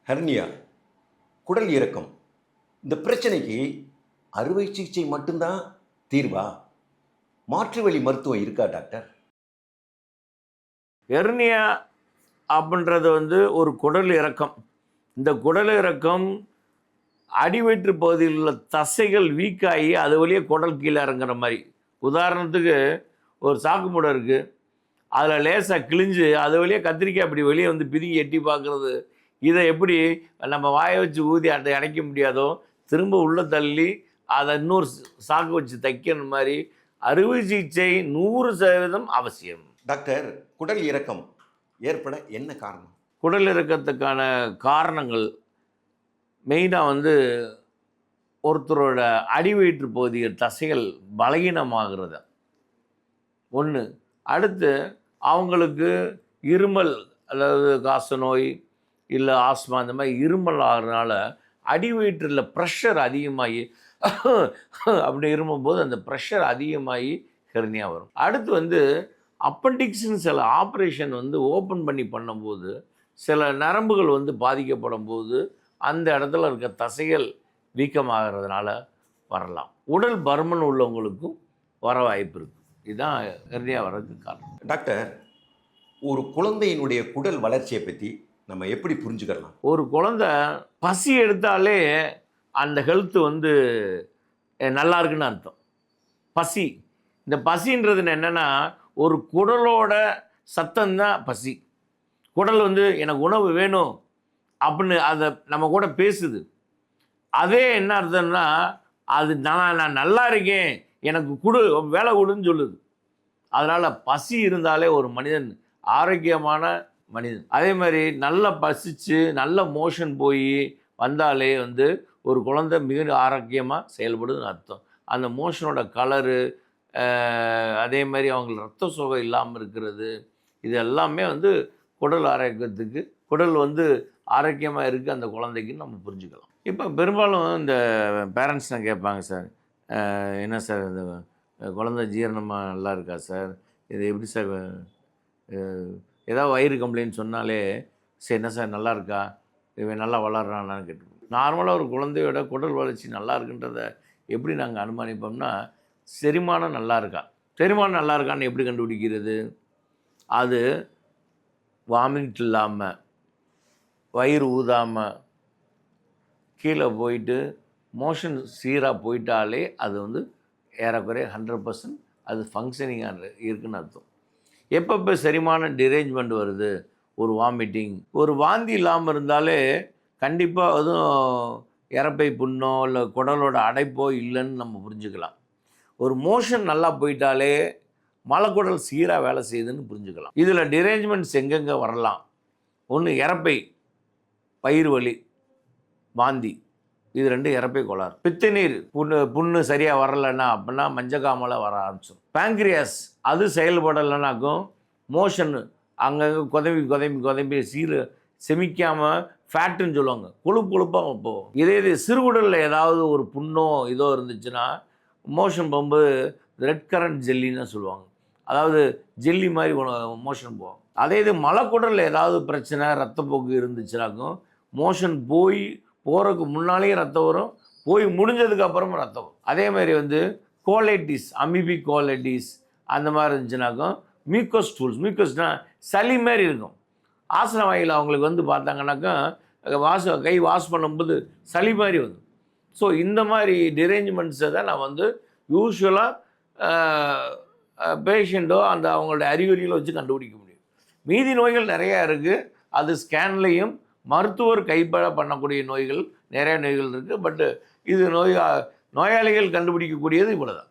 Hernia, குடல் இறக்கம், இந்த பிரச்சனைக்கு அறுவை சிகிச்சை மட்டும்தான் தீர்வா? மாற்று வழி மருத்துவம் இருக்கா டாக்டர்? ஹெர்னியா அப்படின்றது ஒரு குடல் இறக்கம். இந்த குடல் இறக்கம் அடிவயிற்று பகுதியில் உள்ள தசைகள் வீக்காகி அது வழியே குடல் கீழே இறங்குற மாதிரி. உதாரணத்துக்கு ஒரு சாக்கு மூடை இருக்குது, அதில் லேசாக கிழிஞ்சு அது வழியே கத்திரிக்காய் அப்படி வெளியே பிதுங்கி எட்டி பார்க்குறது. இதை எப்படி நம்ம வாயை வச்சு ஊதி அதை அடைக்க முடியாதோ, திரும்ப உள்ளே தள்ளி அதை இன்னொரு சாக்கு வச்சு தைக்கிற மாதிரி அறுவை சிகிச்சை 100% அவசியம். டாக்டர், குடல் இறக்கம் ஏற்பட என்ன காரணம்? குடல் இறக்கத்துக்கான காரணங்கள் மெயினாக ஒருத்தரோட அடிவயிற்று பகுதியில் தசைகள் பலகீனமாகிறது ஒன்று. அடுத்து அவங்களுக்கு இருமல், அதாவது காச நோய் இல்லை ஆஸ்மா, இந்த மாதிரி இருமல் ஆகிறதுனால அடிவயிற்றில் ப்ரெஷர் அதிகமாகி அப்படி இருமும்போது அந்த ப்ரெஷர் அதிகமாகி ஹெர்னியா வரும். அடுத்து அப்பண்டிக்ஸ்னு சில ஆப்ரேஷன் ஓப்பன் பண்ணி பண்ணும்போது சில நரம்புகள் பாதிக்கப்படும் போது அந்த இடத்துல இருக்க தசைகள் வீக்கமாகிறதுனால வரலாம். உடல் பருமன் உள்ளவங்களுக்கும் வர வாய்ப்பு இருக்குது. இதுதான் ஹெர்னியா வர்றதுக்கு காரணம். டாக்டர், ஒரு குழந்தையினுடைய குடல் வளர்ச்சியை பற்றி நம்ம எப்படி புரிஞ்சுக்கலாம்? ஒரு குழந்தை பசி எடுத்தாலே அந்த ஹெல்த்து நல்லா இருக்குன்னு அர்த்தம். பசி, இந்த பசின்றது என்னென்னா ஒரு குடலோட சத்தம்தான் பசி. குடல் எனக்கு உணவு வேணும் அப்படின்னு அதை நம்ம கூட பேசுது. அதே என்ன அர்த்தம்னா அது நான் நல்லா இருக்கேன், எனக்கு கொடு, வேலை கொடுன்னு சொல்லுது. அதனால் பசி இருந்தாலே ஒரு மனிதன் ஆரோக்கியமான மனிதன். அதே மாதிரி நல்லா பசித்து நல்ல மோஷன் போய் வந்தாலே ஒரு குழந்தை மிக ஆரோக்கியமாக செயல்படுதுன்னு அர்த்தம். அந்த மோஷனோட கலரு, அதே மாதிரி அவங்களுக்கு ரத்த சோகை இல்லாமல் இருக்கிறது, இது எல்லாமே குடல் ஆரோக்கியத்துக்கு, குடல் ஆரோக்கியமாக இருக்குது அந்த குழந்தைக்குன்னு நம்ம புரிஞ்சுக்கலாம். இப்போ பெரும்பாலும் இந்த பேரண்ட்ஸ்லாம் கேட்பாங்க, சார் என்ன சார் இந்த குழந்தை ஜீரணமாக நல்லா இருக்கா சார், இது எப்படி சார், ஏதாவது வயிறு கம்ப்ளைண்ட் சொன்னாலே சரி என்ன சார் நல்லா இருக்கா, இவன் நல்லா வளர்றானான்னு கேட்டுப்போம். நார்மலாக ஒரு குழந்தையோட குடல் வளர்ச்சி நல்லா இருக்குன்றத எப்படி நாங்கள் அனுமானிப்போம்னா, செரிமானம் நல்லா இருக்கா. செரிமானம் நல்லா இருக்கான்னு எப்படி கண்டுபிடிக்கிறது? அது வாமிட் இல்லாமல், வயிறு ஊதாமல், கீழே போயிட்டு மோஷன் சீராக போயிட்டாலே அது ஏறக்குறைய 100% அது ஃபங்க்ஷனிங்காக இருக்குன்னு அர்த்தம். எப்பப்போ செரிமான டிரேஞ்ச்மெண்ட் வருது, ஒரு வாமிட்டிங், ஒரு வாந்தி இல்லாமல் இருந்தாலே கண்டிப்பாக அதுவும் இறப்பை புண்ணோ இல்லை குடலோட அடைப்போ இல்லைன்னு நம்ம புரிஞ்சுக்கலாம். ஒரு மோஷன் நல்லா போயிட்டாலே மலக்குடல் சீராக வேலை செய்யுதுன்னு புரிஞ்சுக்கலாம். இதில் டிரேஞ்ச்மெண்ட்ஸ் எங்கெங்கே வரலாம்? ஒன்று இறப்பை, பயிர் வலி, வாந்தி, இது 2 இறப்பை கோளாறு. பித்தநீர், புண்ணு சரியாக வரலைன்னா அப்படின்னா மஞ்சக்காமலை வர ஆரம்பிச்சிடும். பேங்க்ரியாஸ் அது செயல்படலைனாக்கும் மோஷன் அங்கங்கே குதம்பி செமிக்காமல் ஃபேட்டுன்னு சொல்லுவாங்க, கொழுப்பாக போகும். இதே சிறுகுடலில் ஏதாவது ஒரு புண்ணோ இதோ இருந்துச்சுன்னா மோஷன் போகும்போது ரெட் கரண்ட் ஜெல்லின்னு சொல்லுவாங்க, அதாவது ஜெல்லி மாதிரி மோஷன் போகும். அதே இது மலக்குடலில் ஏதாவது பிரச்சனை, ரத்தப்போக்கு இருந்துச்சுனாக்கும் மோஷன் போகிறதுக்கு முன்னாலேயும் ரத்தம் வரும், போய் முடிஞ்சதுக்கப்புறமும் ரத்தம் வரும். அதே மாதிரி கோலைட்டிஸ், அமீபிக் கோலைட்டிஸ் அந்த மாதிரி இருந்துச்சுனாக்கும் மியூக்கஸ் டூல்ஸ், மியூக்கஸ்னால் சளி மாதிரி இருக்கும். ஆசன வாயில் அவங்களுக்கு பார்த்தாங்கன்னாக்கா கை வாஷ் பண்ணும்போது சளி மாதிரி வரும். ஸோ இந்த மாதிரி டிரேஞ்ச்மெண்ட்ஸை தான் நான் யூஸ்வலாக பேஷண்ட்டோ அந்த அவங்களோட அறிகுறிகளை வச்சு கண்டுபிடிக்க முடியும். மீதி நோய்கள் நிறையா இருக்குது, அது ஸ்கேன்லேயும் மருத்துவர் கைப்பட பண்ணக்கூடிய நோய்கள் நிறைய நோய்கள் இருக்குது. பட்டு இது நோயாளிகள் கண்டுபிடிக்கக்கூடியது இவ்வளோ தான்.